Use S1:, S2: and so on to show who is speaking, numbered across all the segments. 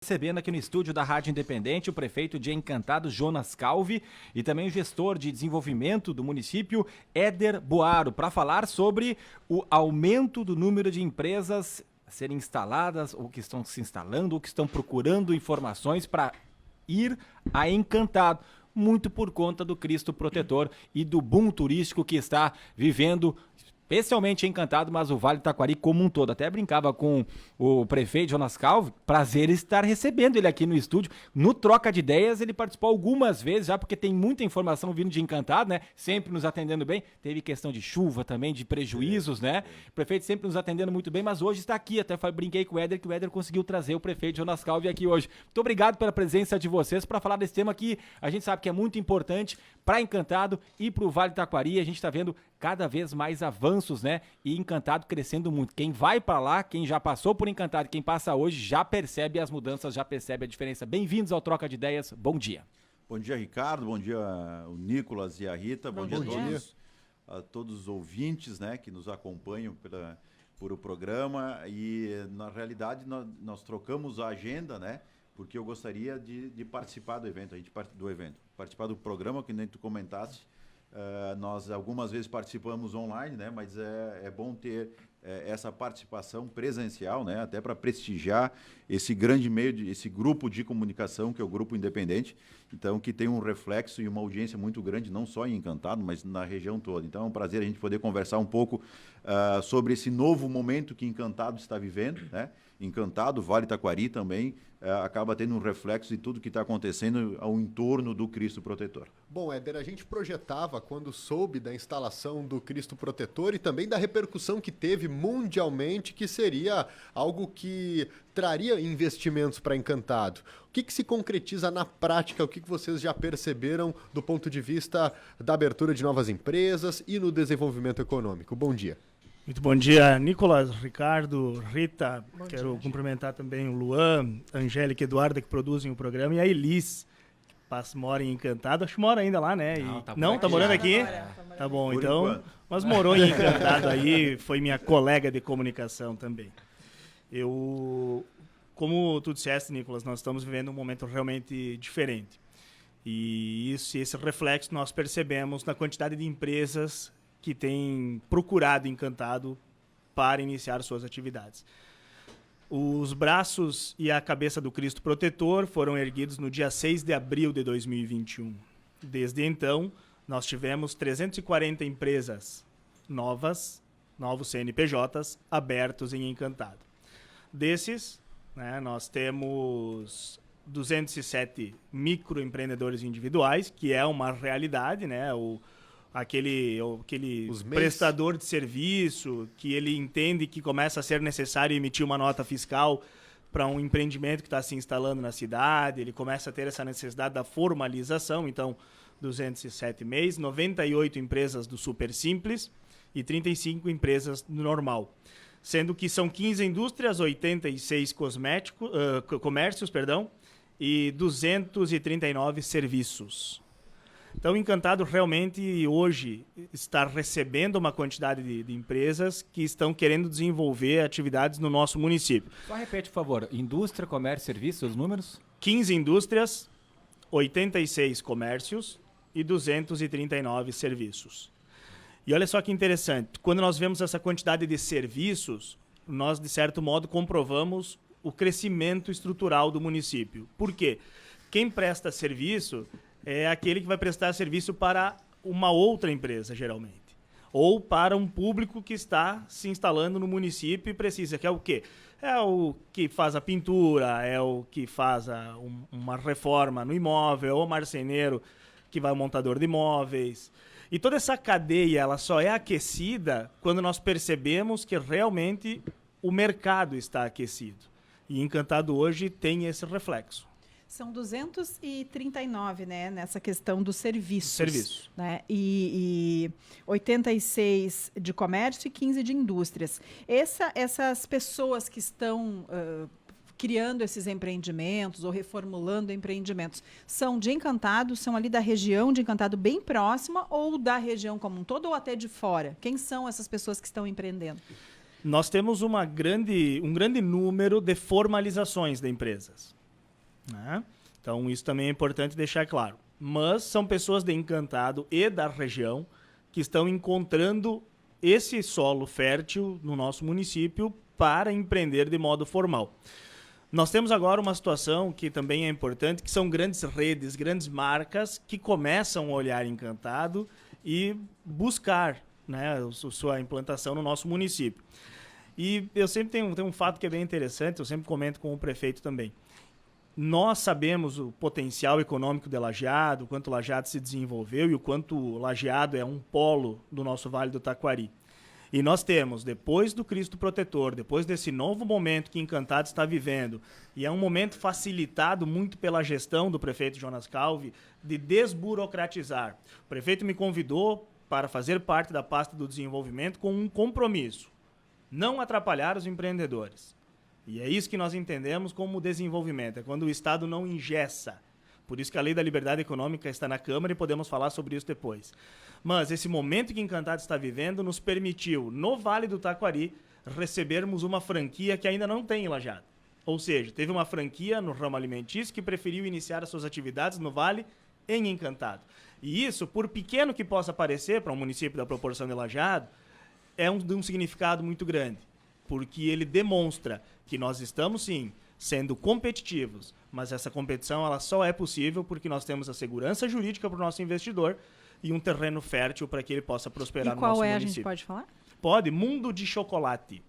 S1: Recebendo aqui no estúdio da Rádio Independente o prefeito de Encantado, Jonas Calvi, e também o gestor de desenvolvimento do município, Éder Boaro, para falar sobre o aumento do número de empresas a serem instaladas, ou que estão se instalando, ou que estão procurando informações para ir a Encantado, muito por conta do Cristo Protetor e do boom turístico que está vivendo, especialmente Encantado, mas o Vale do Taquari como um todo. Até brincava com o prefeito Jonas Calvi, prazer estar recebendo ele aqui no estúdio. No Troca de Ideias, ele participou algumas vezes já, porque tem muita informação vindo de Encantado, né? Sempre nos atendendo bem. Teve questão de chuva também, de prejuízos, né? O prefeito sempre nos atendendo muito bem, mas hoje está aqui. Até brinquei com o Éder, que o Éder conseguiu trazer o prefeito Jonas Calvi aqui hoje. Muito obrigado pela presença de vocês para falar desse tema que a gente sabe que é muito importante para Encantado e para o Vale do Taquari. A gente está vendo cada vez mais avanços, né? E Encantado crescendo muito. Quem vai para lá, quem já passou por Encantado, quem passa hoje, já percebe as mudanças, já percebe a diferença. Bem-vindos ao Troca de Ideias. Bom dia.
S2: Bom dia, Ricardo. Bom dia, o Nicolas e a Rita. Bom dia a todos os ouvintes, né, que nos acompanham por o programa. E, na realidade, nós trocamos a agenda, né? Porque eu gostaria de participar do evento, participar do programa, que nem tu comentaste. Nós algumas vezes participamos online, né? Mas é bom ter essa participação presencial, né? Até para prestigiar esse grande meio, esse grupo de comunicação que é o Grupo Independente, então que tem um reflexo e uma audiência muito grande, não só em Encantado, mas na região toda. Então é um prazer a gente poder conversar um pouco sobre esse novo momento que Encantado está vivendo, né? Encantado, Vale do Taquari também acaba tendo um reflexo de tudo que está acontecendo ao entorno do Cristo Protetor.
S3: Bom, Éder, a gente projetava, quando soube da instalação do Cristo Protetor e também da repercussão que teve mundialmente, que seria algo que traria investimentos para Encantado. O que se concretiza na prática? O que vocês já perceberam do ponto de vista da abertura de novas empresas e no desenvolvimento econômico? Bom dia.
S4: Muito bom dia, Nicolas, Ricardo, Rita. Quero cumprimentar também o Luan, a Angélica e Eduarda, que produzem o programa, e a Elis, que mora em Encantado. Acho que mora ainda lá, né? Tá morando aqui? Tá bom, então. Mas morou em Encantado aí, foi minha colega de comunicação também. Como tu disseste, Nicolas, nós estamos vivendo um momento realmente diferente. E esse reflexo nós percebemos na quantidade de empresas que têm procurado Encantado para iniciar suas atividades. Os braços e a cabeça do Cristo Protetor foram erguidos no dia 6 de abril de 2021. Desde então, nós tivemos 340 empresas novos CNPJs, abertos em Encantado. Desses, né, nós temos 207 microempreendedores individuais, que é uma realidade, né? Aquele prestador de serviço que ele entende que começa a ser necessário emitir uma nota fiscal para um empreendimento que está se instalando na cidade, ele começa a ter essa necessidade da formalização. Então, 207 MEIs, 98 empresas do Super Simples e 35 empresas do normal. Sendo que são 15 indústrias, 86 comércios, e 239 serviços. Então, Encantado realmente hoje está recebendo uma quantidade de empresas que estão querendo desenvolver atividades no nosso município.
S1: Só repete, por favor, indústria, comércio, serviços, os números?
S4: 15 indústrias, 86 comércios e 239 serviços. E olha só que interessante, quando nós vemos essa quantidade de serviços, nós, de certo modo, comprovamos o crescimento estrutural do município. Por quê? Quem presta serviço é aquele que vai prestar serviço para uma outra empresa, geralmente. Ou para um público que está se instalando no município e precisa, que é o quê? É o que faz a pintura, é o que faz uma reforma no imóvel, ou o marceneiro que vai ao montador de imóveis. E toda essa cadeia, ela só é aquecida quando nós percebemos que realmente o mercado está aquecido. E Encantado hoje tem esse reflexo.
S5: São 239, né, nessa questão dos serviços.
S4: Serviço.
S5: Né, e 86 de comércio e 15 de indústrias. Essas pessoas que estão criando esses empreendimentos ou reformulando empreendimentos, são de Encantado, são ali da região de Encantado bem próxima ou da região como um todo ou até de fora? Quem são essas pessoas que estão empreendendo?
S4: Nós temos um grande número de formalizações de empresas. né? Então, isso também é importante deixar claro. Mas são pessoas de Encantado e da região que estão encontrando esse solo fértil no nosso município para empreender de modo formal. Nós temos agora uma situação que também é importante, que são grandes redes, grandes marcas que começam a olhar Encantado e buscar, né, sua implantação no nosso município. E eu sempre tenho um fato que é bem interessante, eu sempre comento com o prefeito também. Nós sabemos o potencial econômico de Lajeado, o quanto Lajeado se desenvolveu e o quanto Lajeado é um polo do nosso Vale do Taquari. E nós temos, depois do Cristo Protetor, depois desse novo momento que Encantado está vivendo, e é um momento facilitado muito pela gestão do prefeito Jonas Calvi, de desburocratizar. O prefeito me convidou para fazer parte da pasta do desenvolvimento com um compromisso: não atrapalhar os empreendedores. E é isso que nós entendemos como desenvolvimento, é quando o Estado não engessa. Por isso que a Lei da Liberdade Econômica está na Câmara e podemos falar sobre isso depois. Mas esse momento que Encantado está vivendo nos permitiu, no Vale do Taquari, recebermos uma franquia que ainda não tem em Lajeado. Ou seja, teve uma franquia no ramo alimentício que preferiu iniciar as suas atividades no Vale em Encantado. E isso, por pequeno que possa parecer para um município da proporção de Lajeado, é de um significado muito grande. Porque ele demonstra que nós estamos, sim, sendo competitivos, mas essa competição ela só é possível porque nós temos a segurança jurídica para o nosso investidor e um terreno fértil para que ele possa prosperar no nosso município.
S5: E qual é, a gente pode falar?
S4: Pode, Mundo de Chocolate.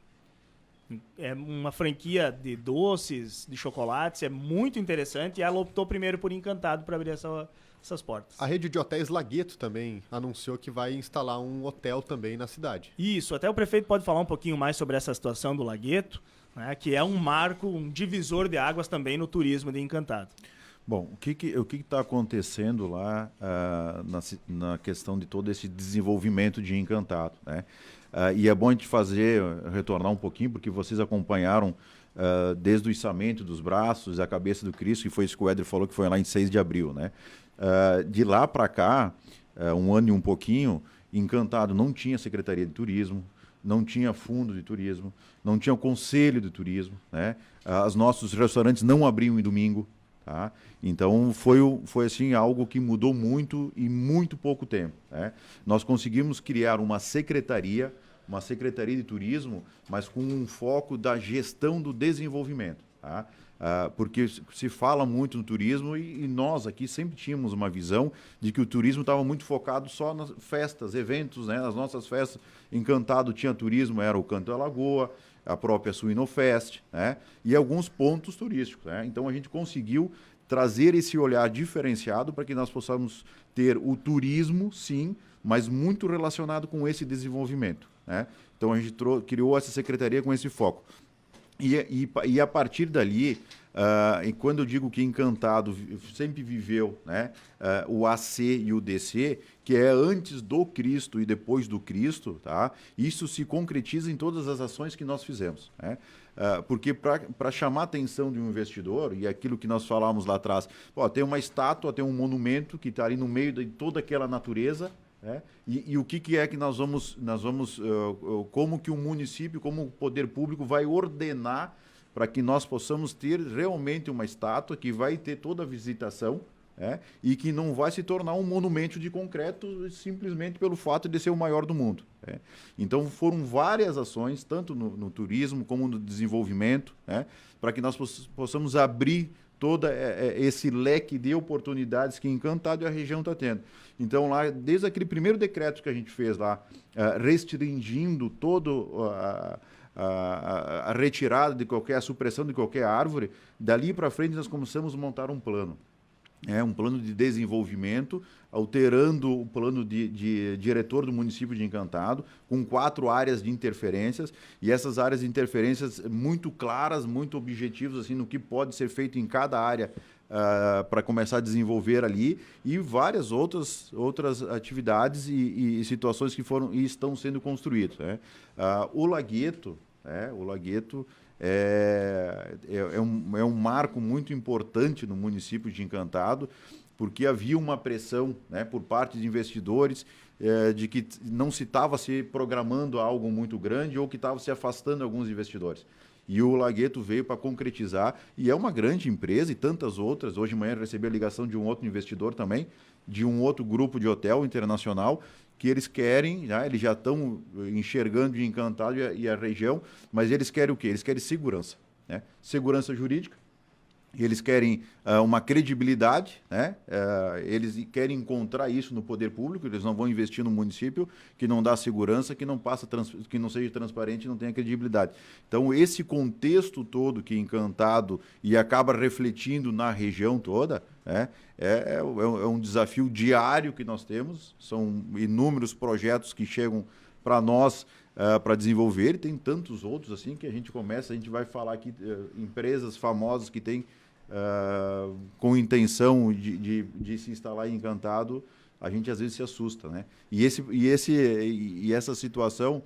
S4: É uma franquia de doces, de chocolates, é muito interessante e ela optou primeiro por Encantado para abrir essas portas.
S3: A rede de hotéis Lagueto também anunciou que vai instalar um hotel também na cidade.
S4: Isso, até o prefeito pode falar um pouquinho mais sobre essa situação do Lagueto, né, que é um marco, um divisor de águas também no turismo de Encantado.
S2: Bom, o que está acontecendo lá na questão de todo esse desenvolvimento de Encantado, né? E é bom a gente retornar um pouquinho, porque vocês acompanharam desde o içamento dos braços, a cabeça do Cristo, que foi isso que o Éder falou, que foi lá em 6 de abril, né? De lá para cá, um ano e um pouquinho, Encantado não tinha Secretaria de Turismo, não tinha fundo de turismo, não tinha o conselho de turismo, né? Os nossos restaurantes não abriam em domingo, tá? Então foi assim algo que mudou muito em muito pouco tempo, né? Nós conseguimos criar uma secretaria de turismo, mas com um foco da gestão do desenvolvimento, tá? Porque se fala muito no turismo e nós aqui sempre tínhamos uma visão de que o turismo estava muito focado só nas festas, eventos, né? As nossas festas, Encantado tinha turismo, era o Canto da Lagoa, a própria Suinofest, né? E alguns pontos turísticos, né? Então a gente conseguiu trazer esse olhar diferenciado para que nós possamos ter o turismo, sim, mas muito relacionado com esse desenvolvimento, né? Então a gente criou essa secretaria com esse foco. E a partir dali, e quando eu digo que Encantado sempre viveu, né, o AC e o DC, que é antes do Cristo e depois do Cristo, tá? Isso se concretiza em todas as ações que nós fizemos, né? Porque para chamar a atenção de um investidor, e aquilo que nós falávamos lá atrás, tem uma estátua, tem um monumento que está ali no meio de toda aquela natureza, né? E o que é que nós vamos como que o município, como o poder público vai ordenar para que nós possamos ter realmente uma estátua que vai ter toda a visitação, né? E que não vai se tornar um monumento de concreto simplesmente pelo fato de ser o maior do mundo, né? Então foram várias ações, tanto no turismo como no desenvolvimento, né? Para que nós possamos abrir todo esse leque de oportunidades que Encantado e a região está tendo. Então, lá, desde aquele primeiro decreto que a gente fez lá, restringindo todo a retirada de a supressão de qualquer árvore, dali para frente nós começamos a montar um plano. Um plano de desenvolvimento, alterando o plano de diretor do município de Encantado, com 4 áreas de interferências, e essas áreas de interferências muito claras, muito objetivas assim, no que pode ser feito em cada área para começar a desenvolver ali, e várias outras atividades e situações que foram e estão sendo construídas, né? O Lagueto é um marco muito importante no município de Encantado, porque havia uma pressão, né, por parte de investidores de que não se estava se programando algo muito grande ou que estava se afastando alguns investidores. E o Lagueto veio para concretizar, e é uma grande empresa e tantas outras. Hoje de manhã eu recebi a ligação de um outro investidor também, de um outro grupo de hotel internacional, que eles querem, eles já estão enxergando de Encantado e a região, mas eles querem o quê? Eles querem segurança, né? Segurança jurídica, eles querem uma credibilidade, né? Eles querem encontrar isso no poder público, eles não vão investir no município que não dá segurança, que não seja transparente e não tenha credibilidade. Então, esse contexto todo que Encantado e acaba refletindo na região toda, né? É um desafio diário que nós temos, são inúmeros projetos que chegam para nós para desenvolver, e tem tantos outros assim que a gente vai falar aqui, empresas famosas que têm com intenção de se instalar em Encantado, a gente às vezes se assusta, né? E essa situação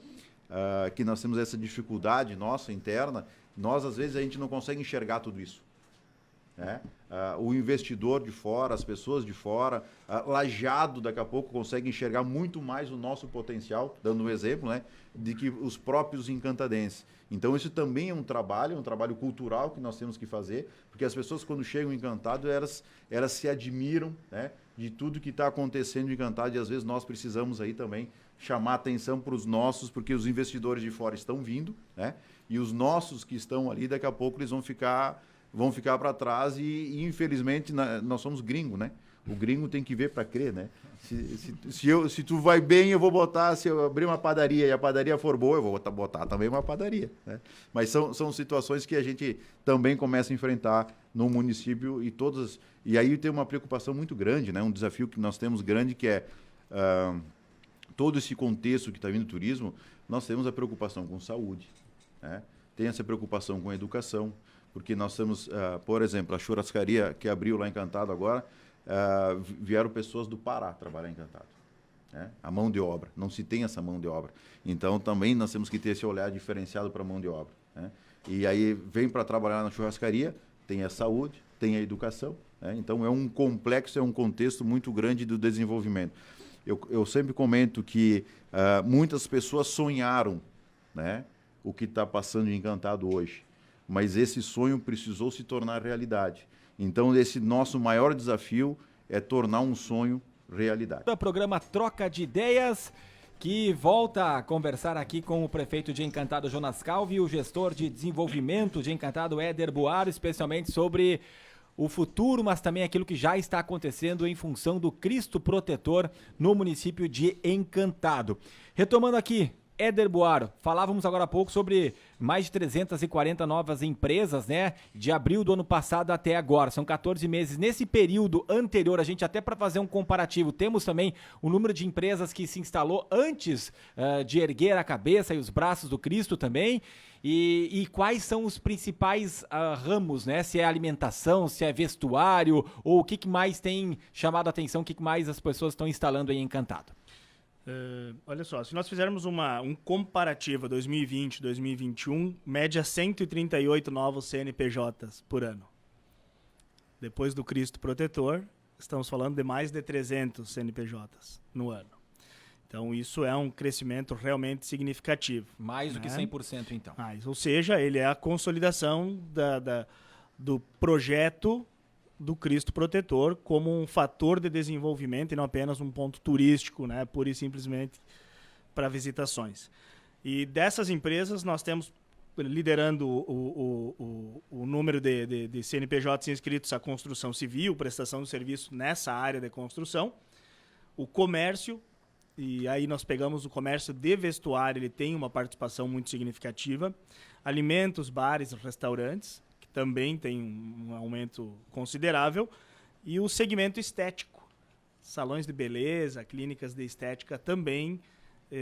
S2: que nós temos, essa dificuldade nossa interna, nós às vezes a gente não consegue enxergar tudo isso, né? O investidor de fora, as pessoas de fora, Lajeado daqui a pouco consegue enxergar muito mais o nosso potencial, dando um exemplo, né, de que os próprios encantadenses. Então isso também é um trabalho cultural que nós temos que fazer, porque as pessoas quando chegam em Encantado, elas se admiram, né, de tudo que está acontecendo em Encantado, e às vezes nós precisamos aí também chamar atenção para os nossos, porque os investidores de fora estão vindo, né, e os nossos que estão ali, daqui a pouco eles vão ficar para trás e infelizmente, nós somos gringo, né? O gringo tem que ver para crer, né? Se tu vai bem, eu vou botar, se eu abrir uma padaria e a padaria for boa, eu vou botar também uma padaria, né? Mas são situações que a gente também começa a enfrentar no município e aí tem uma preocupação muito grande, né? Um desafio que nós temos grande que é todo esse contexto que está vindo do turismo, nós temos a preocupação com saúde, né? Tem essa preocupação com a educação, porque nós temos, por exemplo, a churrascaria que abriu lá em Encantado agora, vieram pessoas do Pará trabalhar em Encantado, né? A mão de obra, não se tem essa mão de obra. Então, também nós temos que ter esse olhar diferenciado para a mão de obra, né? E aí vem para trabalhar na churrascaria, tem a saúde, tem a educação, né? Então, é um complexo, é um contexto muito grande do desenvolvimento. Eu sempre comento que muitas pessoas sonharam, né, o que está passando em Encantado hoje, mas esse sonho precisou se tornar realidade. Então, esse nosso maior desafio é tornar um sonho realidade.
S1: O programa Troca de Ideias, que volta a conversar aqui com o prefeito de Encantado, Jonas Calvi, e o gestor de desenvolvimento de Encantado, Éder Buaro, especialmente sobre o futuro, mas também aquilo que já está acontecendo em função do Cristo Protetor no município de Encantado. Retomando aqui, Éder Buaro, falávamos agora há pouco sobre mais de 340 novas empresas, né, de abril do ano passado até agora, são 14 meses. Nesse período anterior, a gente até para fazer um comparativo, temos também o número de empresas que se instalou antes de erguer a cabeça e os braços do Cristo também, e quais são os principais ramos, né, se é alimentação, se é vestuário, ou o que mais tem chamado a atenção, o que mais as pessoas estão instalando em Encantado?
S4: Olha só, se nós fizermos um comparativo 2020, 2021, média 138 novos CNPJs por ano. Depois do Cristo Protetor, estamos falando de mais de 300 CNPJs no ano. Então, isso é um crescimento realmente significativo.
S1: Mais do que 100%, então.
S4: Ou seja, ele é a consolidação do projeto do Cristo Protetor como um fator de desenvolvimento e não apenas um ponto turístico, né, pura e simplesmente para visitações. E dessas empresas nós temos, liderando o número de CNPJs inscritos à construção civil, prestação de serviço nessa área de construção, o comércio, e aí nós pegamos o comércio de vestuário, ele tem uma participação muito significativa, alimentos, bares, restaurantes, também tem um aumento considerável, e o segmento estético. Salões de beleza, clínicas de estética também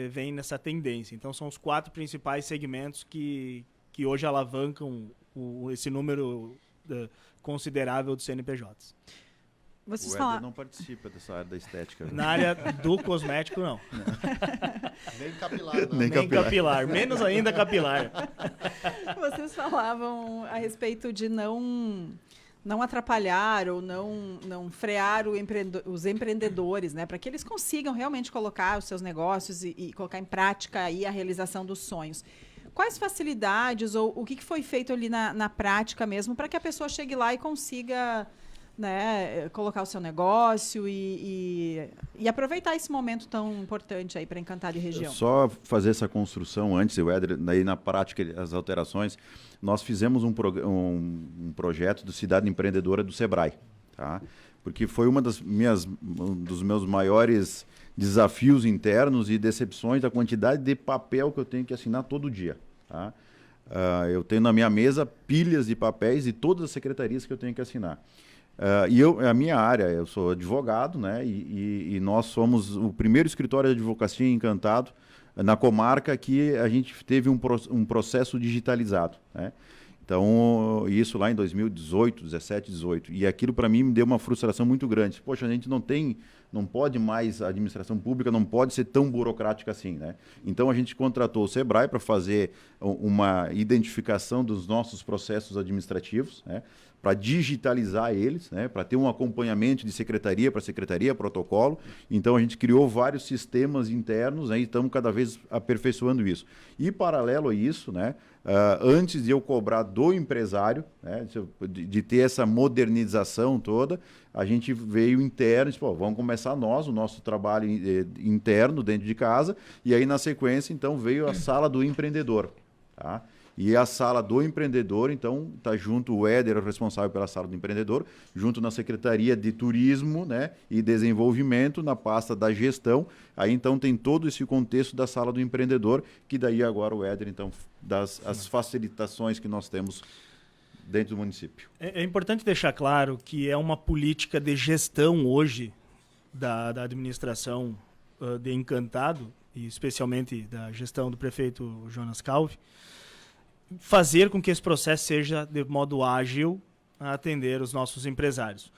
S4: vem nessa tendência. Então, são os 4 principais segmentos que hoje alavancam esse número considerável de CNPJs.
S2: O Éder não participa dessa área da estética.
S4: Na área do cosmético, não.
S3: Nem capilar, né?
S4: Nem capilar. Menos ainda capilar.
S5: Vocês falavam a respeito de não atrapalhar ou não frear os empreendedores, né? Para que eles consigam realmente colocar os seus negócios e colocar em prática aí a realização dos sonhos. quais facilidades ou o que foi feito ali na prática mesmo para que a pessoa chegue lá e consiga, né, colocar o seu negócio e aproveitar esse momento tão importante aí para Encantado e região?
S2: Só fazer essa construção antes, o Éder, daí na prática as alterações, nós fizemos um projeto do Cidade Empreendedora do Sebrae, tá? Porque foi um dos meus maiores desafios internos e decepções da quantidade de papel que eu tenho que assinar todo dia, tá? Eu tenho na minha mesa pilhas de papéis de todas as secretarias que eu tenho que assinar. A minha área, eu sou advogado, né? E nós somos o primeiro escritório de advocacia em Encantado, na comarca, que a gente teve um processo digitalizado, né? Então, isso lá em 2018, 17, 18. E aquilo para mim me deu uma frustração muito grande. Poxa, a gente não pode mais, a administração pública não pode ser tão burocrática assim, né? Então a gente contratou o Sebrae para fazer uma identificação dos nossos processos administrativos, né? Para digitalizar eles, né? Para ter um acompanhamento de secretaria para secretaria, protocolo. Então a gente criou vários sistemas internos, né? E estamos cada vez aperfeiçoando isso. E paralelo a isso, né? Antes de eu cobrar do empresário, né? de ter essa modernização toda, a gente veio interno e disse, pô, vamos começar o nosso trabalho interno dentro de casa, e aí na sequência então veio a sala do empreendedor, tá? E a sala do empreendedor, então, está junto o Éder, o responsável pela sala do empreendedor, junto na Secretaria de Turismo, né, e Desenvolvimento, na pasta da gestão. Aí, então, tem todo esse contexto da sala do empreendedor, que daí agora o Éder, então, as facilitações que nós temos dentro do município.
S4: É importante deixar claro que é uma política de gestão hoje da administração de Encantado, e especialmente da gestão do prefeito Jonas Calvi, fazer com que esse processo seja de modo ágil a atender os nossos empresários.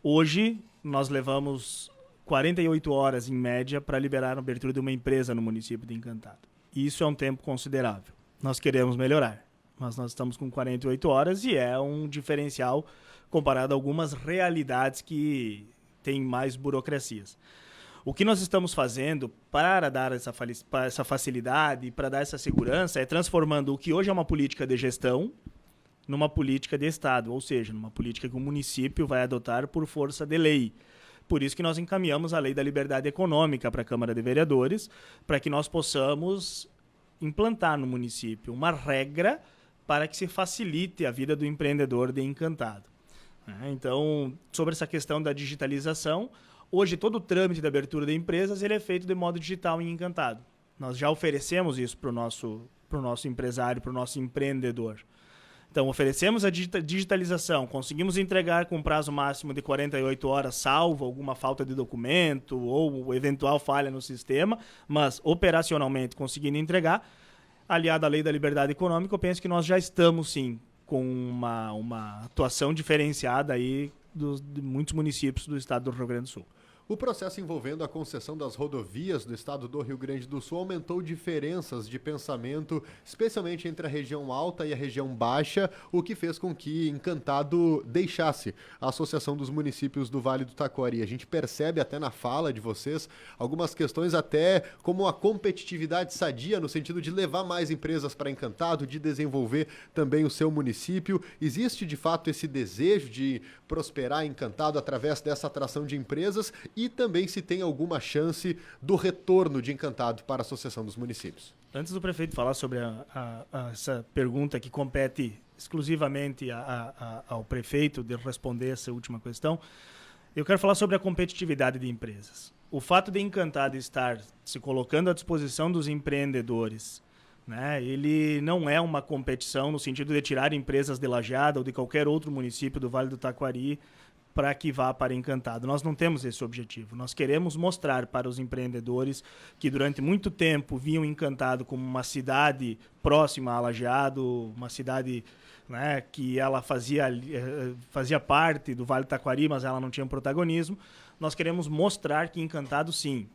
S4: Hoje, nós levamos 48 horas, em média, para liberar a abertura de uma empresa no município de Encantado. E isso é um tempo considerável. Nós queremos melhorar, mas nós estamos com 48 horas e é um diferencial comparado a algumas realidades que têm mais burocracias. O que nós estamos fazendo para dar essa facilidade, para dar essa segurança, é transformando o que hoje é uma política de gestão numa política de Estado, ou seja, numa política que o município vai adotar por força de lei. Por isso que nós encaminhamos a Lei da Liberdade Econômica para a Câmara de Vereadores, para que nós possamos implantar no município uma regra para que se facilite a vida do empreendedor de Encantado. Então, sobre essa questão da digitalização, hoje, todo o trâmite de abertura de empresas ele é feito de modo digital em Encantado. Nós já oferecemos isso para o nosso empresário, para o nosso empreendedor. Então, oferecemos a digitalização, conseguimos entregar com prazo máximo de 48 horas, salvo alguma falta de documento ou eventual falha no sistema, mas operacionalmente conseguindo entregar. Aliado à Lei da Liberdade Econômica, eu penso que nós já estamos, sim, com uma atuação diferenciada aí de muitos municípios do estado do Rio Grande do Sul.
S3: O processo envolvendo a concessão das rodovias do estado do Rio Grande do Sul aumentou diferenças de pensamento, especialmente entre a região alta e a região baixa, o que fez com que Encantado deixasse a Associação dos Municípios do Vale do Taquari. A gente percebe até na fala de vocês algumas questões até como a competitividade sadia, no sentido de levar mais empresas para Encantado, de desenvolver também o seu município. Existe de fato esse desejo de prosperar Encantado através dessa atração de empresas e também se tem alguma chance do retorno de Encantado para a Associação dos Municípios.
S4: Antes do prefeito falar sobre essa pergunta que compete exclusivamente ao prefeito de responder essa última questão, eu quero falar sobre a competitividade de empresas. O fato de Encantado estar se colocando à disposição dos empreendedores, né, ele não é uma competição no sentido de tirar empresas de Lajeado ou de qualquer outro município do Vale do Taquari para que vá para Encantado. Nós não temos esse objetivo. Nós queremos mostrar para os empreendedores que durante muito tempo viam Encantado como uma cidade próxima a Lajeado, uma cidade, né, que ela fazia parte do Vale do Taquari, mas ela não tinha um protagonismo. Nós queremos mostrar que Encantado, sim,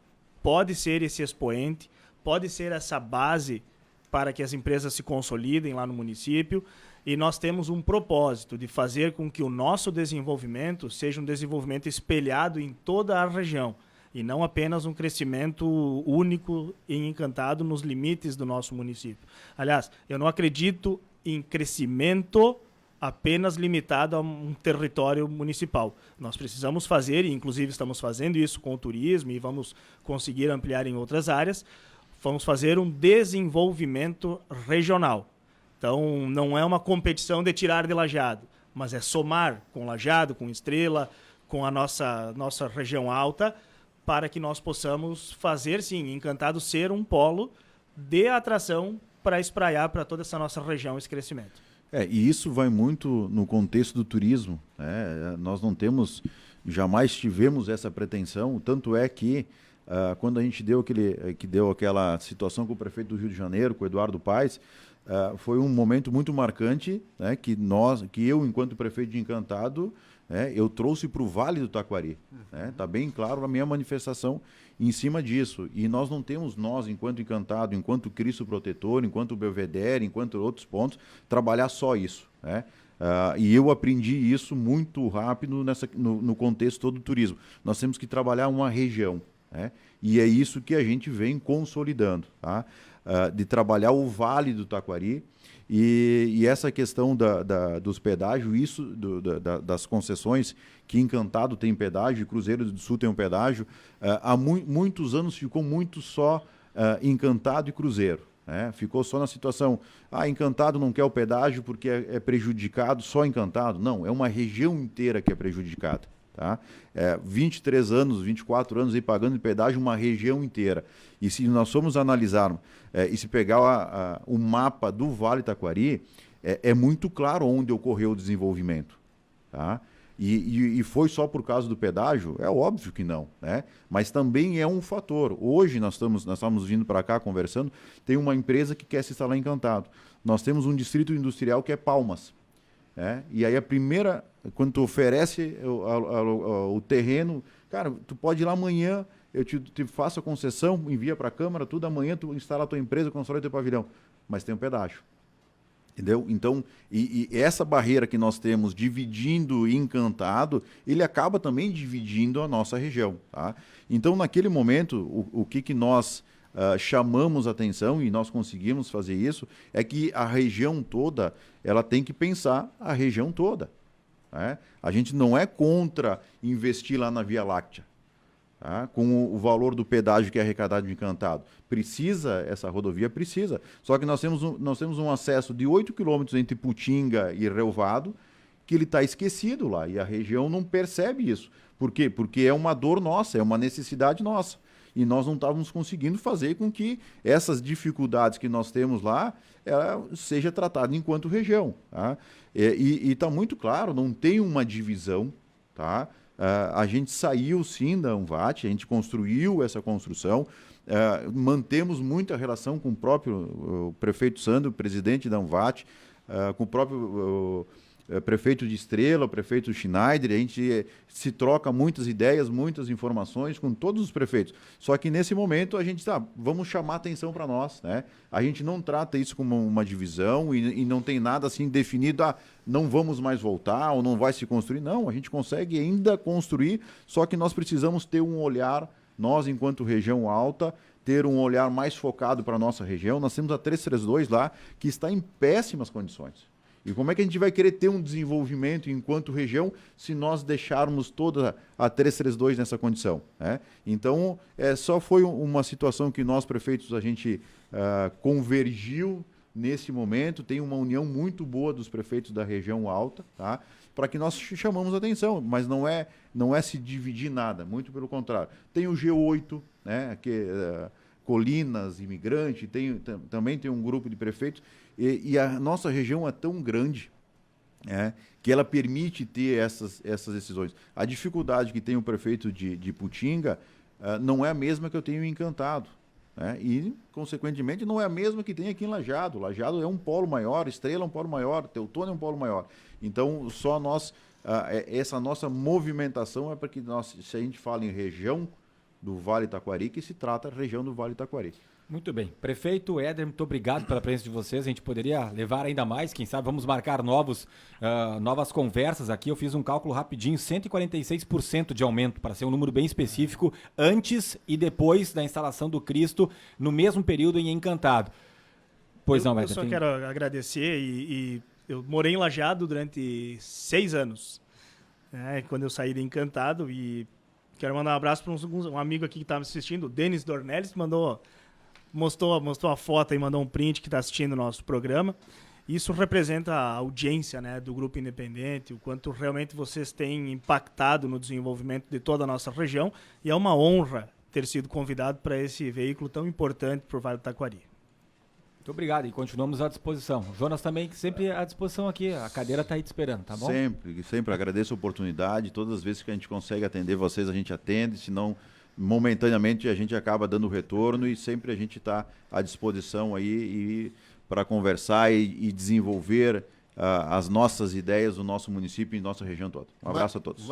S4: pode ser esse expoente, pode ser essa base para que as empresas se consolidem lá no município. E nós temos um propósito de fazer com que o nosso desenvolvimento seja um desenvolvimento espelhado em toda a região. e não apenas um crescimento único e Encantado nos limites do nosso município. Aliás, eu não acredito em crescimento apenas limitado a um território municipal. Nós precisamos fazer, e inclusive estamos fazendo isso com o turismo e vamos conseguir ampliar em outras áreas, vamos fazer um desenvolvimento regional. Então, não é uma competição de tirar de Lajeado, mas é somar com Lajeado, com Estrela, com a nossa região alta, para que nós possamos fazer, sim, Encantado ser um polo de atração para espraiar para toda essa nossa região esse crescimento.
S2: E isso vai muito no contexto do turismo, né? Nós jamais tivemos essa pretensão, tanto é que quando a gente deu aquela situação com o prefeito do Rio de Janeiro, com o Eduardo Paes, foi um momento muito marcante, né, que eu, enquanto prefeito de Encantado, eu trouxe para o Vale do Taquari. Tá bem claro a minha manifestação em cima disso. E nós não temos, enquanto Encantado, enquanto Cristo Protetor, enquanto Belvedere, enquanto outros pontos, trabalhar só isso. E eu aprendi isso muito rápido no contexto todo do turismo. Nós temos que trabalhar uma região. E é isso que a gente vem consolidando, tá? De trabalhar o Vale do Taquari e essa questão dos pedágios, das concessões, que Encantado tem pedágio e Cruzeiro do Sul tem um pedágio, há muitos anos ficou muito só Encantado e Cruzeiro. Ficou só na situação, Encantado não quer o pedágio porque é prejudicado só Encantado. Não, é uma região inteira que é prejudicada. Tá? 23 anos, 24 anos aí pagando de pedágio uma região inteira. E se nós formos analisar e se pegar o mapa do Vale Taquari, é muito claro onde ocorreu o desenvolvimento. Tá? E foi só por causa do pedágio? É óbvio que não, né? Mas também é um fator. Hoje nós estamos vindo para cá conversando, tem uma empresa que quer se instalar em Encantado. Nós temos um distrito industrial que é Palmas. E aí quando tu oferece o terreno, cara, tu pode ir lá amanhã, eu te faço a concessão, envia para a Câmara, tudo, amanhã tu instala a tua empresa, constrói teu pavilhão, mas tem um pedágio. Entendeu? Então, e essa barreira que nós temos dividindo Encantado, ele acaba também dividindo a nossa região. Tá? Então, naquele momento, o que nós chamamos atenção, e nós conseguimos fazer isso, é que a região toda, ela tem que pensar a região toda. A gente não é contra investir lá na Via Láctea, tá? Com o valor do pedágio que é arrecadado de Encantado. Essa rodovia precisa. Só que nós temos um acesso de 8 quilômetros entre Putinga e Relvado, que ele está esquecido lá, e a região não percebe isso. Por quê? Porque é uma dor nossa, é uma necessidade nossa. E nós não estávamos conseguindo fazer com que essas dificuldades que nós temos lá seja tratada enquanto região. Tá? E está muito claro, não tem uma divisão. Tá? A gente saiu sim da Anvat, a gente construiu essa construção, mantemos muita relação com o próprio prefeito Sandro, presidente da Anvat, com o próprio prefeito de Estrela, o prefeito Schneider, a gente se troca muitas ideias, muitas informações com todos os prefeitos. Só que nesse momento a gente vamos chamar atenção para nós, né? A gente não trata isso como uma divisão e não tem nada assim definido, não vamos mais voltar ou não vai se construir. Não, a gente consegue ainda construir, só que nós precisamos ter um olhar, nós enquanto região alta, ter um olhar mais focado para a nossa região. Nós temos a 332 lá, que está em péssimas condições. E como é que a gente vai querer ter um desenvolvimento enquanto região se nós deixarmos toda a 332 nessa condição? Então, só foi uma situação que nós, prefeitos, a gente convergiu nesse momento. Tem uma união muito boa dos prefeitos da região alta, tá? Para que nós chamamos a atenção, mas não é se dividir nada, muito pelo contrário. Tem o G8, né, que Colinas, Imigrante, também tem um grupo de prefeitos, e a nossa região é tão grande que ela permite ter essas decisões. A dificuldade que tem o prefeito de Putinga não é a mesma que eu tenho em Encantado. E, consequentemente, não é a mesma que tem aqui em Lajeado. Lajeado é um polo maior, Estrela é um polo maior, Teutônia é um polo maior. Então, só essa nossa movimentação é para que se a gente fala em região do Vale Taquari, que se trata a região do Vale Taquari.
S1: Muito bem. Prefeito Éder, muito obrigado pela presença de vocês. A gente poderia levar ainda mais, quem sabe vamos marcar novas conversas aqui. Eu fiz um cálculo rapidinho, 146% de aumento, para ser um número bem específico, antes e depois da instalação do Cristo, no mesmo período em Encantado. Pois não, Éder.
S4: Eu só quero agradecer e eu morei em Lajeado durante 6 anos, né, quando eu saí de Encantado, e quero mandar um abraço para um amigo aqui que está me assistindo, o Denis Dornelles, que mostrou a foto e mandou um print que está assistindo o nosso programa. Isso representa a audiência, né, do Grupo Independente, o quanto realmente vocês têm impactado no desenvolvimento de toda a nossa região, e é uma honra ter sido convidado para esse veículo tão importante para o Vale do Taquari.
S1: Muito obrigado e continuamos à disposição. Jonas também sempre à disposição aqui, a cadeira está aí te esperando, tá bom?
S2: Sempre agradeço a oportunidade, todas as vezes que a gente consegue atender vocês, a gente atende, senão momentaneamente a gente acaba dando retorno, e sempre a gente está à disposição aí para conversar e desenvolver as nossas ideias do nosso município e nossa região toda. Um abraço a todos.